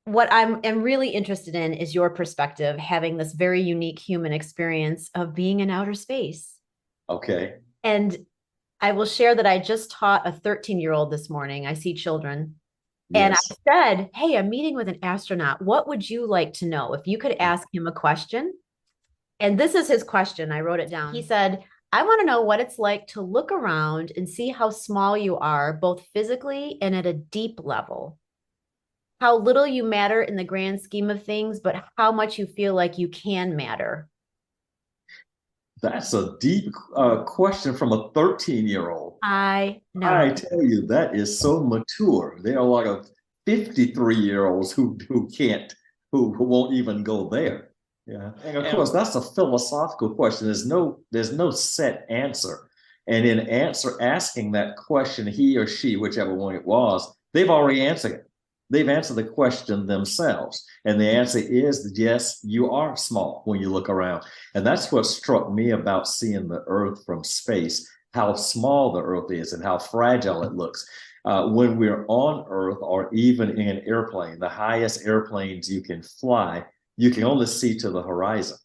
what am really interested in is your perspective, having this very unique human experience of being in outer space. Okay. And I will share that I just taught a 13-year-old this morning. I see children. And I Yes. said, hey, I'm meeting with an astronaut. What would you like to know? If you could ask him a question. And this is his question. I wrote it down. He said, I want to know what it's like to look around and see how small you are, both physically and at a deep level. How little you matter in the grand scheme of things, but how much you feel like you can matter. That's a deep question from a 13-year-old. I know. I tell you, that is so mature. There are a lot of 53-year-olds who can't, who won't even go there. Yeah. And of course, that's a philosophical question. There's no set answer. And in asking that question, he or she, whichever one it was, they've already answered it. They've answered the question themselves. And the answer is yes, you are small when you look around. And that's what struck me about seeing the Earth from space, how small the Earth is and how fragile it looks. When we're on Earth or even in an airplane, the highest airplanes you can fly, you can only see to the horizon.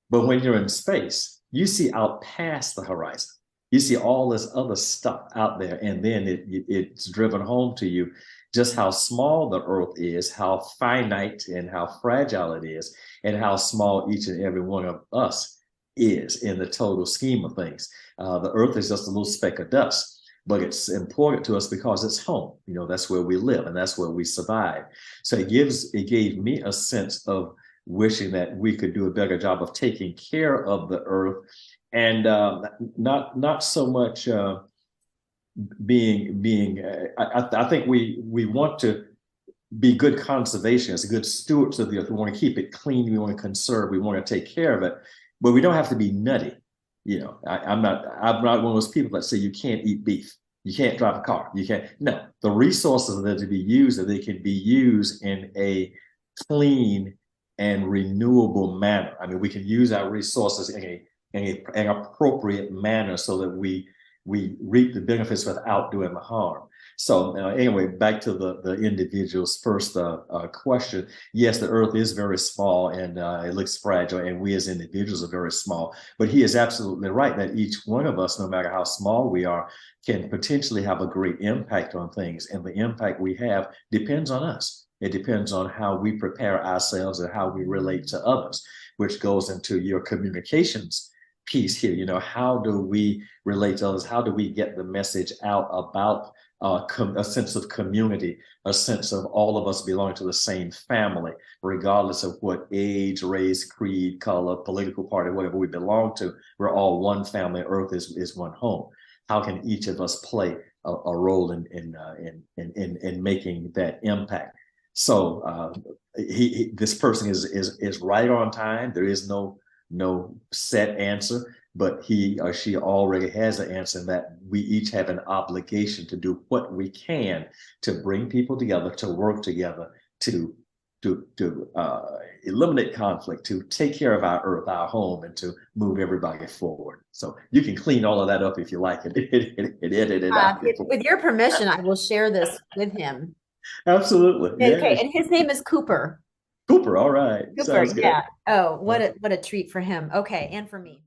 But when you're in space, you see out past the horizon. You see all this other stuff out there, and then it's driven home to you just how small the Earth is, how finite and how fragile it is, and how small each and every one of us is in the total scheme of things. The Earth is just a little speck of dust, but it's important to us because it's home. You know, that's where we live and that's where we survive. So it gave me a sense of wishing that we could do a better job of taking care of the Earth, and not so much being. I think we want to be good conservationists, good stewards of the earth. We want to keep it clean. We want to conserve. We want to take care of it, but we don't have to be nutty. You know, I'm not one of those people that say you can't eat beef, you can't drive a car, you can't. No, the resources that are to be used, that they can be used in a clean and renewable manner. I mean, we can use our resources an appropriate manner so that we reap the benefits without doing the harm. So anyway, back to the individual's first question. Yes, the Earth is very small and it looks fragile, and we as individuals are very small. But he is absolutely right that each one of us, no matter how small we are, can potentially have a great impact on things, and the impact we have depends on us. It depends on how we prepare ourselves and how we relate to others, which goes into your communications piece here. You know, how do we relate to others? How do we get the message out about a sense of community, a sense of all of us belong to the same family, regardless of what age, race, creed, color, political party, whatever we belong to? We're all one family. Earth is one home. How can each of us play a role in making that impact? So this person is right on time. There is no set answer, but he or she already has an answer, and that we each have an obligation to do what we can to bring people together, to work together, to eliminate conflict, to take care of our earth, our home, and to move everybody forward. So you can clean all of that up if you like it, edit it out. With your permission, I will share this with him. Absolutely. Okay, Yeah. and his name is Cooper. Cooper. All right. Cooper, Sounds good. yeah. Oh, what a treat for him. Okay, and for me.